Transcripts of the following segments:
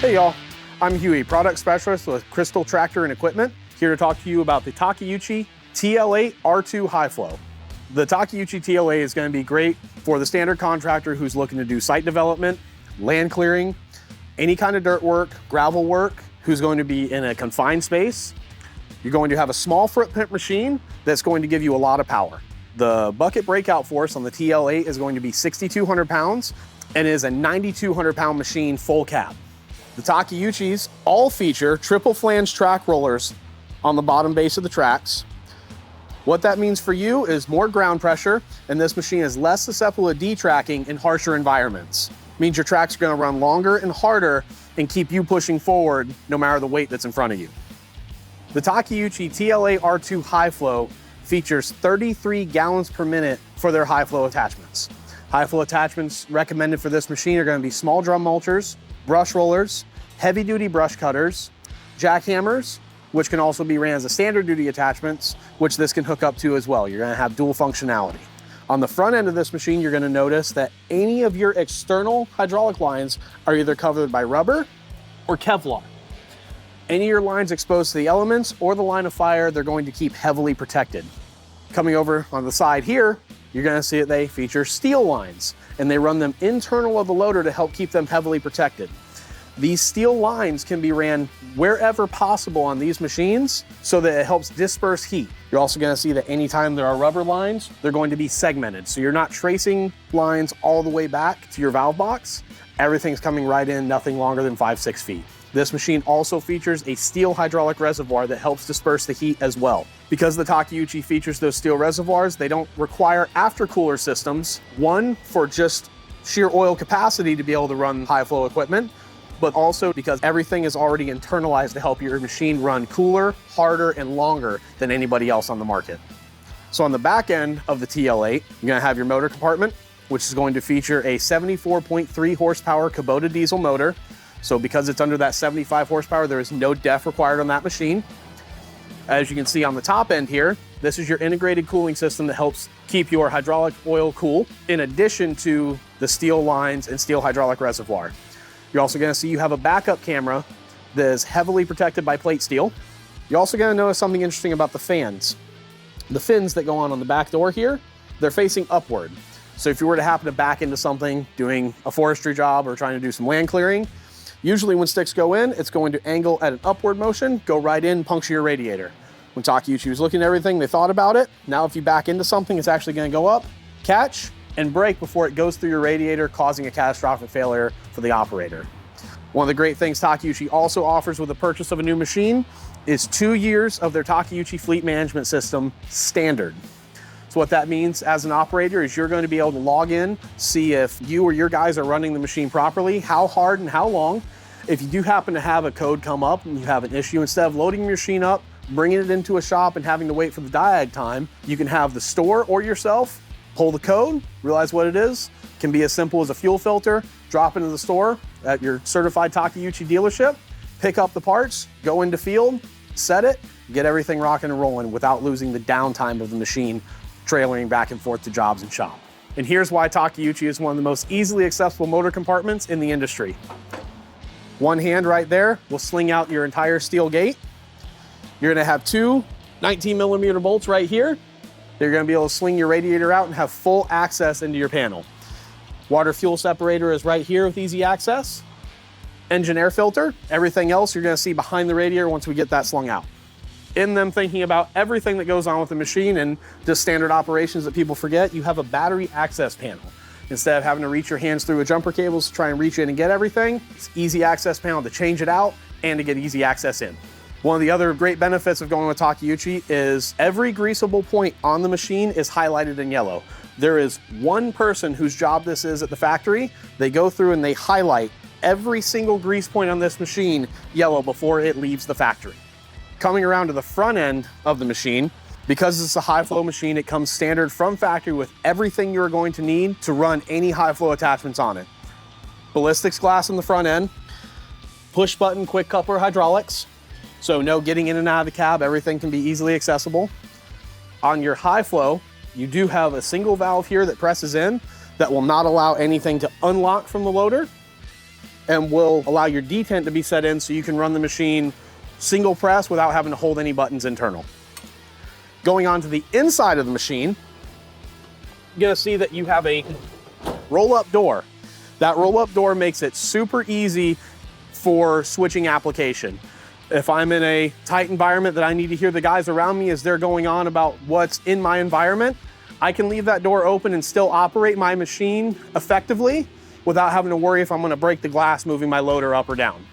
Hey y'all, I'm Hughey, product specialist with Crystal Tractor and Equipment, here to talk to you about the Takeuchi TL8R2 High Flow. The Takeuchi TL8 is going to be great for the standard contractor who's looking to do site development, land clearing, any kind of dirt work, gravel work, who's going to be in a confined space. You're going to have a small footprint machine that's going to give you a lot of power. The bucket breakout force on the TL8 is going to be 6,200 pounds and is a 9,200 pound machine full cab. The Takeuchis all feature triple flange track rollers on the bottom base of the tracks. What that means for you is more ground pressure, and this machine is less susceptible to detracking in harsher environments. It means your tracks are going to run longer and harder and keep you pushing forward no matter the weight that's in front of you. The Takeuchi TL8R2 High Flow features 33 gallons per minute for their high flow attachments. High flow attachments recommended for this machine are going to be small drum mulchers, brush rollers, heavy duty brush cutters, jackhammers, which can also be ran as a standard duty attachments, which this can hook up to as well. You're going to have dual functionality. On the front end of this machine, you're going to notice that any of your external hydraulic lines are either covered by rubber or Kevlar. Any of your lines exposed to the elements or the line of fire, they're going to keep heavily protected. Coming over on the side here, you're going to see that they feature steel lines, and they run them internal of the loader to help keep them heavily protected. These steel lines can be ran wherever possible on these machines so that it helps disperse heat. You're also going to see that anytime there are rubber lines, they're going to be segmented. So you're not tracing lines all the way back to your valve box. Everything's coming right in, nothing longer than 5-6 feet. This machine also features a steel hydraulic reservoir that helps disperse the heat as well. Because the Takeuchi features those steel reservoirs, they don't require aftercooler systems. One, for just sheer oil capacity to be able to run high flow equipment, but also because everything is already internalized to help your machine run cooler, harder, and longer than anybody else on the market. So on the back end of the TL8, you're gonna have your motor compartment, which is going to feature a 74.3 horsepower Kubota diesel motor. So because it's under that 75 horsepower, there is no DEF required on that machine. As you can see on the top end here, this is your integrated cooling system that helps keep your hydraulic oil cool, in addition to the steel lines and steel hydraulic reservoir. You're also gonna see you have a backup camera that is heavily protected by plate steel. You're also gonna notice something interesting about the fans. The fins that go on the back door here, they're facing upward. So if you were to happen to back into something, doing a forestry job or trying to do some land clearing, usually when sticks go in, it's going to angle at an upward motion, go right in, puncture your radiator. When Takeuchi was looking at everything, they thought about it. Now if you back into something, it's actually gonna go up, catch, and brake before it goes through your radiator, causing a catastrophic failure for the operator. One of the great things Takeuchi also offers with the purchase of a new machine is 2 years of their Takeuchi fleet management system standard. So what that means as an operator is you're going to be able to log in, see if you or your guys are running the machine properly, how hard and how long. If you do happen to have a code come up and you have an issue, instead of loading your machine up, bringing it into a shop and having to wait for the diag time, you can have the store or yourself pull the code, realize what it is. It can be as simple as a fuel filter, drop into the store at your certified Takeuchi dealership, pick up the parts, go into field, set it, get everything rocking and rolling without losing the downtime of the machine trailering back and forth to jobs and shop. And here's why Takeuchi is one of the most easily accessible motor compartments in the industry. One hand right there will sling out your entire steel gate. You're gonna have two 19mm bolts right here. You're gonna be able to sling your radiator out and have full access into your panel. Water fuel separator is right here with easy access. Engine air filter, everything else you're gonna see behind the radiator once we get that slung out. In them thinking about everything that goes on with the machine and just standard operations that people forget, you have a battery access panel. Instead of having to reach your hands through a jumper cables to try and reach in and get everything, it's easy access panel to change it out and to get easy access in. One of the other great benefits of going with Takeuchi is every greasable point on the machine is highlighted in yellow. There is one person whose job this is at the factory. They go through and they highlight every single grease point on this machine yellow before it leaves the factory. Coming around to the front end of the machine, because it's a high flow machine, it comes standard from factory with everything you're going to need to run any high flow attachments on it. Ballistics glass in the front end, push button quick coupler hydraulics, so no getting in and out of the cab, everything can be easily accessible. On your high flow, you do have a single valve here that presses in that will not allow anything to unlock from the loader. and will allow your detent to be set in so you can run the machine single press without having to hold any buttons internal. Going on to the inside of the machine, you're gonna see that you have a roll-up door. That roll-up door makes it super easy for switching application. If I'm in a tight environment that I need to hear the guys around me as they're going on about what's in my environment, I can leave that door open and still operate my machine effectively without having to worry if I'm gonna break the glass moving my loader up or down.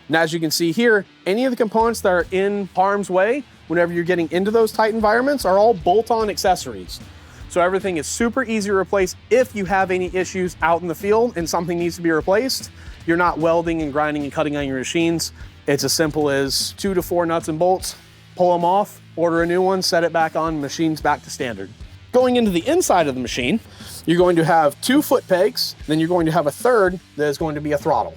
And as you can see here, any of the components that are in harm's way whenever you're getting into those tight environments are all bolt-on accessories. So everything is super easy to replace. If you have any issues out in the field and something needs to be replaced, you're not welding and grinding and cutting on your machines. It's as simple as 2 to 4 nuts and bolts, pull them off, order a new one, set it back on, machine's back to standard. Going into the inside of the machine, you're going to have 2 foot pegs, then you're going to have a third that is going to be a throttle.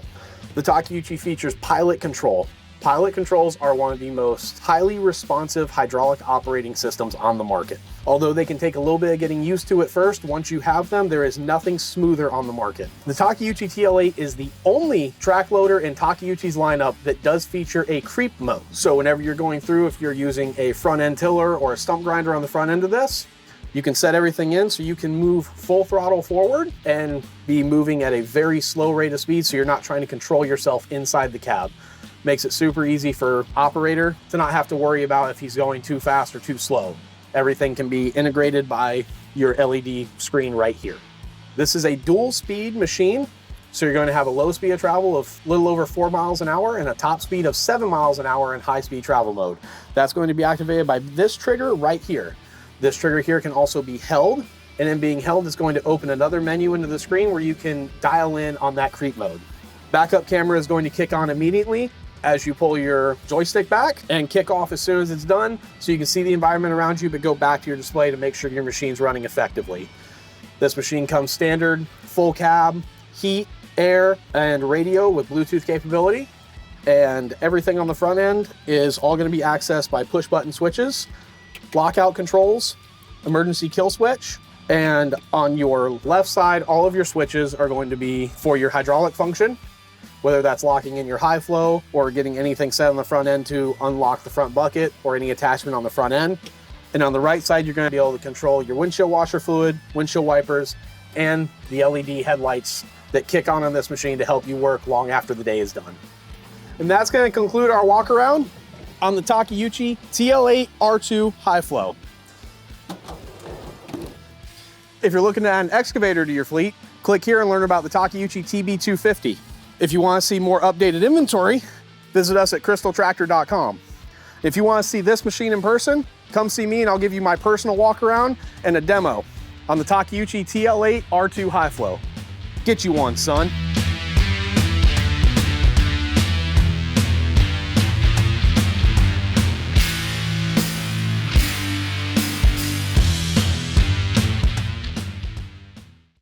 The Takeuchi features pilot control. Pilot controls are one of the most highly responsive hydraulic operating systems on the market. Although they can take a little bit of getting used to at first, once you have them, there is nothing smoother on the market. The Takeuchi TL8 is the only track loader in Takeuchi's lineup that does feature a creep mode. So whenever you're going through, if you're using a front end tiller or a stump grinder on the front end of this, you can set everything in so you can move full throttle forward and be moving at a very slow rate of speed so you're not trying to control yourself inside the cab. Makes it super easy for operator to not have to worry about if he's going too fast or too slow. Everything can be integrated by your LED screen right here. This is a dual speed machine, so you're going to have a low speed of travel of a little over 4 miles an hour and a top speed of 7 miles an hour in high speed travel mode. That's going to be activated by this trigger right here. This trigger here can also be held, and in being held, it's going to open another menu into the screen where you can dial in on that creep mode. Backup camera is going to kick on immediately as you pull your joystick back and kick off as soon as it's done so you can see the environment around you but go back to your display to make sure your machine's running effectively. This machine comes standard, full cab, heat, air, and radio with Bluetooth capability, and everything on the front end is all going to be accessed by push button switches, lockout controls, emergency kill switch, and on your left side all of your switches are going to be for your hydraulic function, whether that's locking in your high flow or getting anything set on the front end to unlock the front bucket or any attachment on the front end. And on the right side, you're going to be able to control your windshield washer fluid, windshield wipers, and the LED headlights that kick on this machine to help you work long after the day is done. And that's going to conclude our walk around on the Takeuchi TL8R2 high flow. If you're looking to add an excavator to your fleet, click here and learn about the Takeuchi TB250. If you want to see more updated inventory, visit us at crystaltractor.com. If you want to see this machine in person, come see me and I'll give you my personal walk around and a demo on the Takeuchi TL8R2 high flow. Get you one, son.